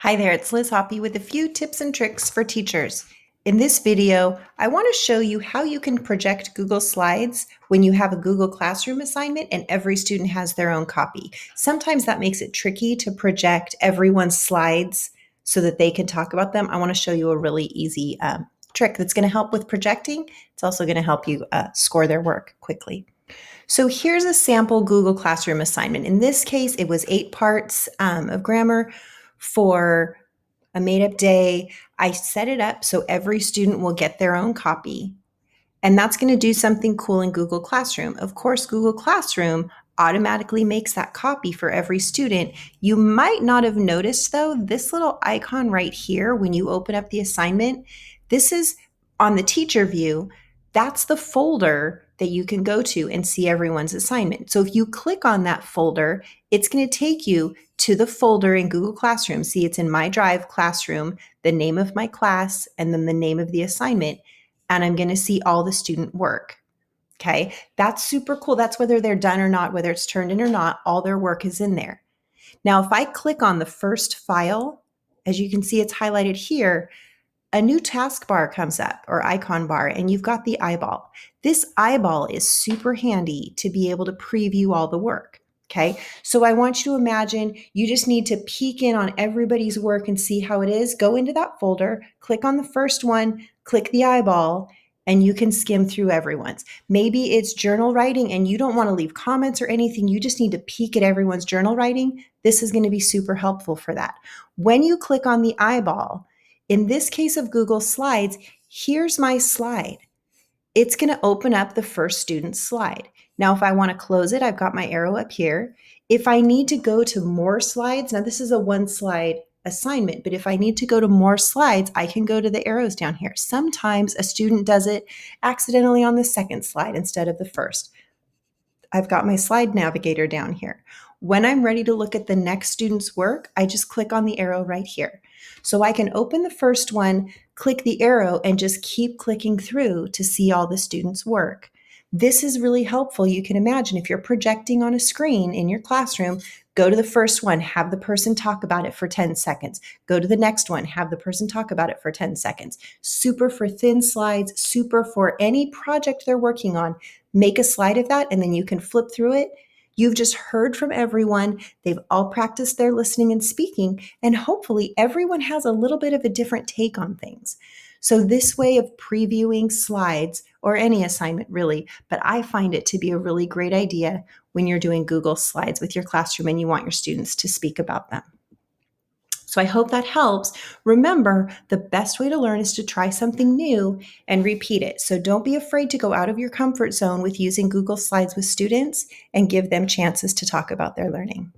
Hi there, it's Liz Hoppy with a few tips and tricks for teachers. In this video, I want to show you how you can project Google Slides when you have a Google Classroom assignment and every student has their own copy. Sometimes that makes it tricky to project everyone's slides so that they can talk about them. I want to show you a really easy trick that's going to help with projecting. It's also going to help you score their work quickly. So here's a sample Google Classroom assignment. In this case, it was 8 parts of grammar for a made-up day. I set it up so every student will get their own copy. And that's going to do something cool in Google Classroom. Of course, Google Classroom automatically makes that copy for every student. You might not have noticed, though, this little icon right here, when you open up the assignment, this is on the teacher view. That's the folder that you can go to and see everyone's assignment. So if you click on that folder, it's going to take you to the folder in Google Classroom. See, it's in My Drive Classroom, the name of my class, and then the name of the assignment. And I'm going to see all the student work. Okay, that's super cool. That's whether they're done or not, whether it's turned in or not, all their work is in there. Now, if I click on the first file, as you can see, it's highlighted here, a new taskbar comes up or icon bar, and you've got the eyeball. This eyeball is super handy to be able to preview all the work. Okay, so I want you to imagine you just need to peek in on everybody's work and see how it is. Go into that folder, click on the first one, click the eyeball, and you can skim through everyone's. Maybe it's journal writing and you don't want to leave comments or anything. You just need to peek at everyone's journal writing. This is going to be super helpful for that. When you click on the eyeball, in this case of Google Slides, here's my slide. It's going to open up the first student's slide. Now, if I want to close it, I've got my arrow up here. If I need to go to more slides, now this is a one slide assignment, but if I need to go to more slides, I can go to the arrows down here. Sometimes a student does it accidentally on the second slide instead of the first. I've got my slide navigator down here. When I'm ready to look at the next student's work, I just click on the arrow right here. So I can open the first one, click the arrow, and just keep clicking through to see all the students' work. This is really helpful. You can imagine if you're projecting on a screen in your classroom, go to the first one, have the person talk about it for 10 seconds. Go to the next one, have the person talk about it for 10 seconds. Super for thin slides, super for any project they're working on. Make a slide of that and then you can flip through it. You've just heard from everyone. They've all practiced their listening and speaking, and hopefully everyone has a little bit of a different take on things. So this way of previewing slides, or any assignment really, but I find it to be a really great idea when you're doing Google Slides with your classroom and you want your students to speak about them. So I hope that helps. Remember, the best way to learn is to try something new and repeat it. So don't be afraid to go out of your comfort zone with using Google Slides with students and give them chances to talk about their learning.